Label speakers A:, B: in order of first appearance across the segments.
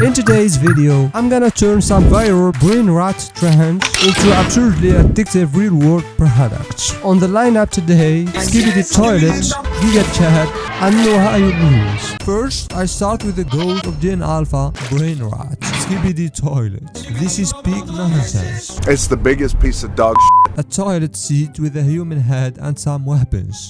A: In today's video, I'm gonna turn some viral Brainrot trends into absurdly addictive real-world products. On the lineup today, Skibidi Toilet, Gigachad, and Ohio Blues. First, I start with the gold of Gen Alpha Brainrot, Skibidi Toilet. This is peak nonsense.
B: It's the biggest piece of dog shit.
A: A toilet seat with a human head and some weapons.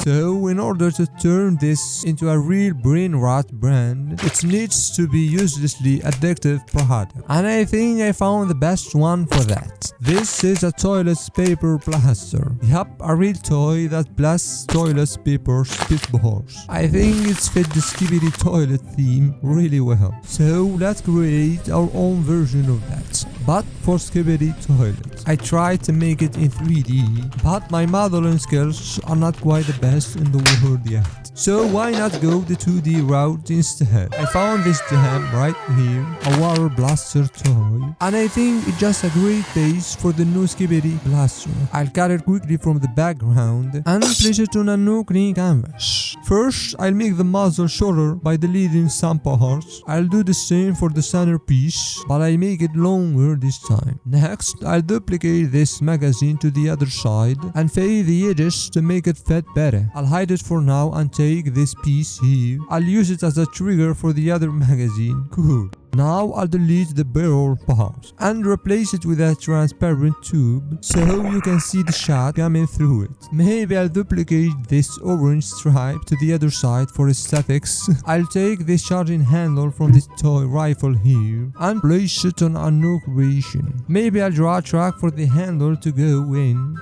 A: So, in order to turn this into a real Brainrot brand, it needs to be uselessly addictive product. And I think I found the best one for that. This is a toilet paper blaster. Yup, a real toy that blasts toilet paper spitballs. I think it's fit the Skibidi Toilet theme really well. So, let's create our own version of that. But for Skibidi Toilet. I tried to make it in 3D, but my modeling skills are not quite the best in the world yet. So why not go the 2D route instead? I found this gem right here, a water blaster toy, and I think it's just a great base for the new Skibidi blaster. I'll cut it quickly from the background and place it on a new clean canvas. First, I'll make the muzzle shorter by deleting some parts. I'll do the same for the centerpiece, but I make it longer this time. Next, I'll duplicate this magazine to the other side and fade the edges to make it fit better. I'll hide it for now and take this piece here. I'll use it as a trigger for the other magazine. Cool. Now I'll delete the barrel part and replace it with a transparent tube so you can see the shot coming through it. Maybe I'll duplicate this orange stripe to the other side for aesthetics. I'll take this charging handle from this toy rifle here and place it on a new creation. Maybe I'll draw a track for the handle to go in.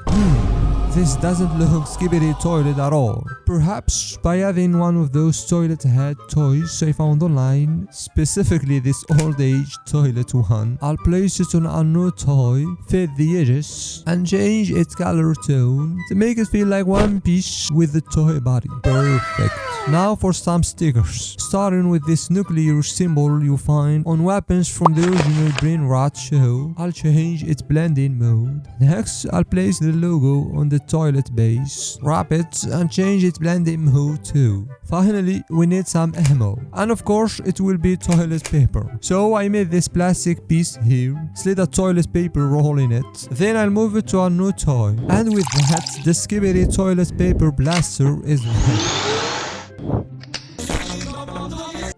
A: This doesn't look Skibidi Toilet at all. Perhaps by adding one of those toilet head toys I found online, specifically this old age toilet one, I'll place it on a new toy, fit the edges, and change its color tone to make it feel like one piece with the toy body. Perfect. Now for some stickers. Starting with this nuclear symbol you find on weapons from the original Brainrot show, I'll change its blending mode. Next, I'll place the logo on the toilet base, wrap it, and change its blending mode too. Finally, we need some ammo. And of course, it will be toilet paper. So I made this plastic piece here, slid a toilet paper roll in it, then I'll move it to a new toy. And with that, the Skibidi Toilet Paper Blaster is ready.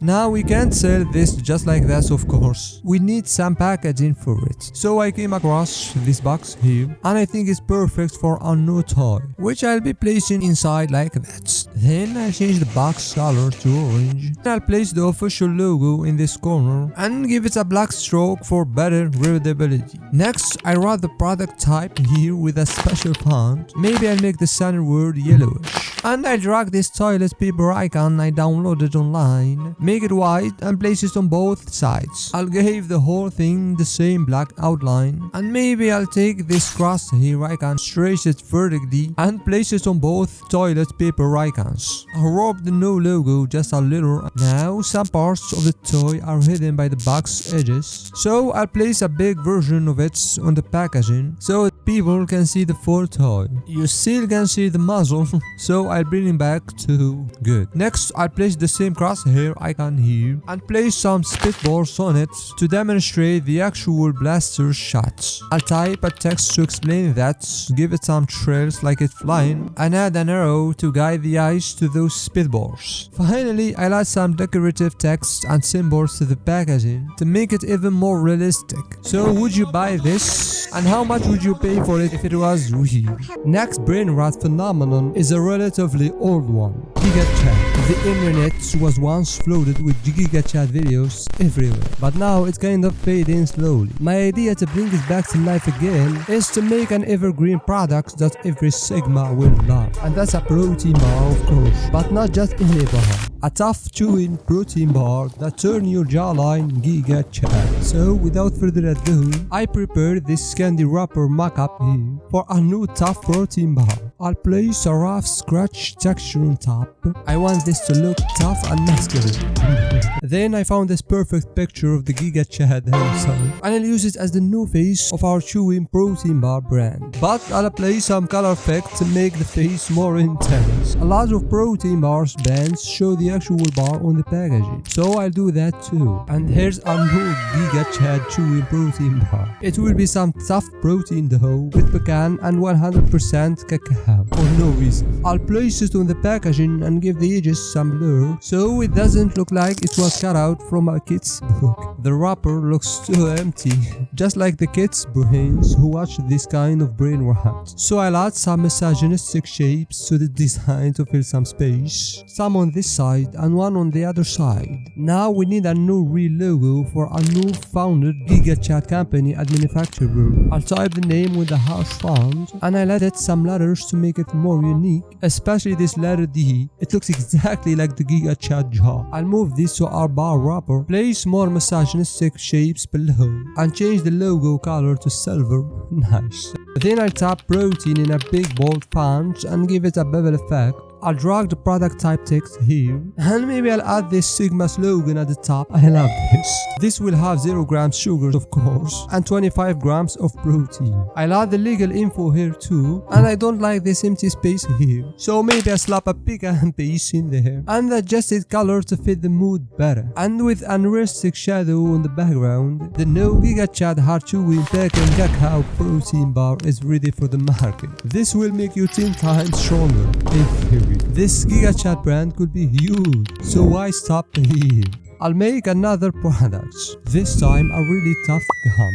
A: Now we can't sell this just like that, of course. We need some packaging for it. So I came across this box here and I think it's perfect for a new toy, which I'll be placing inside like that. Then I'll change the box color to orange. I'll place the official logo in this corner and give it a black stroke for better readability. Next, I write the product type here with a special font. Maybe I'll make the center word yellowish. And I'll drag this toilet paper icon I downloaded online, make it white and place it on both sides. I'll give the whole thing the same black outline, and maybe I'll take this crosshair icon, trace it vertically and place it on both toilet paper icons. I'll rub the new logo just a little. Now some parts of the toy are hidden by the box edges, so I'll place a big version of it on the packaging so people can see the full toy. You still can see the muzzle, so I'll bring it back to good. Next, I'll place the same crosshair icon here and place some spitballs on it to demonstrate the actual blaster shots. I'll type a text to explain that, give it some trails like it's flying, and add an arrow to guide the eyes to those spitballs. Finally, I'll add some decorative text and symbols to the packaging to make it even more realistic. So would you buy this? And how much would you pay for it if it was real? Next Brainrot phenomenon is a relatively old one, Gigachad. The internet was once flooded with Gigachad videos everywhere, but now it's kind of fading slowly. My idea to bring it back to life again is to make an evergreen product that every Sigma will love. And that's a protein bar, of course, but not just any bar. A tough chewing protein bar that turns your jawline Gigachad. So without further ado, I prepared this candy wrapper mock-up here for a new tough protein bar. I'll place a rough scratch texture on top. I want this to look tough and masculine. Then I found this perfect picture of the Gigachad himself, and I'll use it as the new face of our chewing protein bar brand. But I'll apply some color effect to make the face more intense. A lot of protein bars brands show the actual bar on the packaging, so I'll do that too. And here's our new Gigachad chewing protein bar. It will be some tough protein dough with pecan and 100% cacao for no reason. I'll place it on the packaging and give the edges some blur so it doesn't look like it was cut out from a kid's book. The wrapper looks too empty, just like the kids' brains who watch this kind of brain rot. So I'll add some misogynistic shapes to the design to fill some space, some on this side and one on the other side. Now we need a new real logo for our new founded Gigachad company and manufacturer. I'll type the name with the harsh font and I'll edit some letters to make it more unique, especially this letter D. It looks exactly like the Gigachad jaw. I'll move this to our bar wrapper, place more misogynistic shapes below, and change the logo color to silver. Nice. Then I'll tap protein in a big bold font and give it a bevel effect. I'll drag the product type text here, and maybe I'll add this Sigma slogan at the top. I love this. This will have 0 grams sugar, of course, and 25 grams of protein. I'll add the legal info here too, and I don't like this empty space here, so maybe I slap a pecan piece in there and adjust its color to fit the mood better. And with unrealistic shadow on the background, the new Gigachad hard chewing pecan cacao protein bar is ready for the market. This will make you 10 times stronger, in theory. This Gigachad brand could be huge, so why stop here? I'll make another product, this time a really tough gum.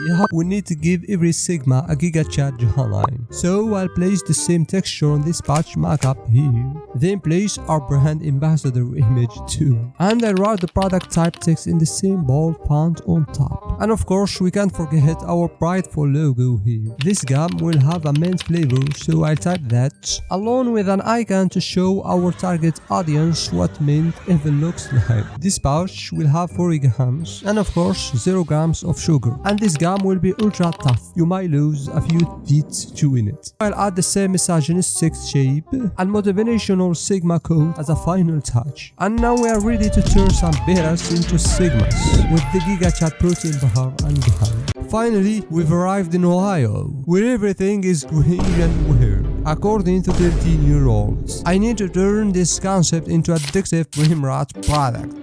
A: Yeah, we need to give every Sigma a Gigachad jawline, so I'll place the same texture on this patch markup here. Then place our brand ambassador image too, and I'll write the product type text in the same bold font on top. And of course we can't forget our prideful logo here. This gum will have a mint flavor, so I'll type that, along with an icon to show our target audience what mint even looks like. This pouch will have 40 grams and of course 0 grams of sugar, and this gum will be ultra tough. You might lose a few teeth chewing it. I'll add the same misogynistic shape and motivational Sigma code as a final touch. And now we are ready to turn some betas into Sigmas with the Gigachad protein bar and gum. Finally, we've arrived in Ohio, where everything is green and weird. According to 13-year-olds, I need to turn this concept into addictive Brainrot product.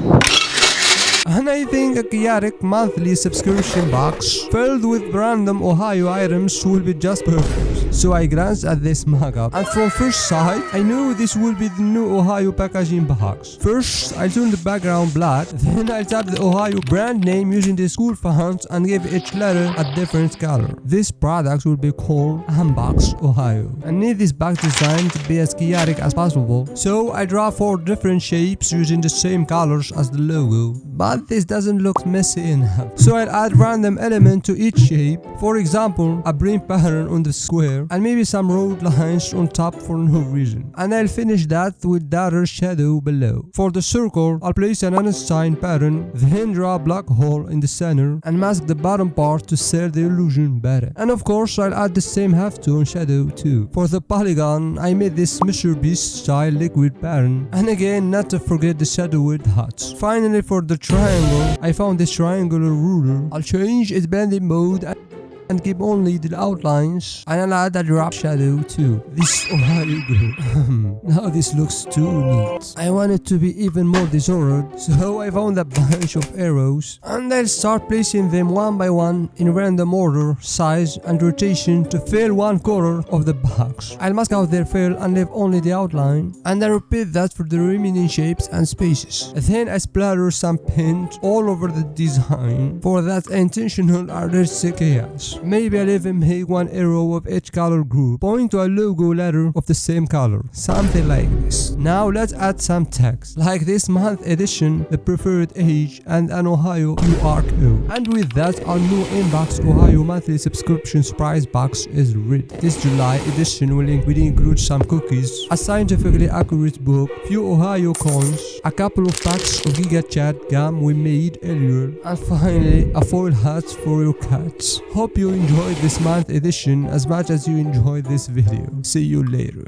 A: And I think a chaotic monthly subscription box filled with random Ohio items will be just perfect. So I glanced at this mockup, and from first sight, I knew this would be the new Ohio packaging box. First, I turned the background black, then I tapped the Ohio brand name using the school font and gave each letter a different color. This product will be called Unbox Ohio. I need this box design to be as chaotic as possible, so I draw 4 different shapes using the same colors as the logo. But this doesn't look messy enough, so I'll add random element to each shape. For example, a brain pattern on the square and maybe some road lines on top for no reason. And I'll finish that with darker shadow below. For the circle, I'll place an Einstein pattern, then draw a black hole in the center and mask the bottom part to sell the illusion better. And of course, I'll add the same halftone shadow too. For the polygon, I made this Mr. Beast style liquid pattern, and again not to forget the shadow with dots. Finally, for the triangle, I found this triangular ruler. I'll change its blending mode and keep only the outlines, and I'll add a drop shadow too. This Ohio girl. Now this looks too neat. I want it to be even more disordered, so I found a bunch of arrows and I'll start placing them one by one in random order, size and rotation to fill one corner of the box. I'll mask out their fill and leave only the outline, and I repeat that for the remaining shapes and spaces. Then I splatter some paint all over the design for that intentional artistic chaos. Maybe I'll even make one arrow of each color group point to a logo letter of the same color, something like this. Now let's add some text, like this month edition, the preferred age, and an Ohio QR code. And with that, our new Inbox Ohio monthly subscription surprise box is ready. This July edition will include some cookies, a scientifically accurate book, few Ohio coins, a couple of packs of Gigachad gum we made earlier, and finally a foil hat for your cats. Hope you you enjoyed this month edition as much as you enjoyed this video. See you later.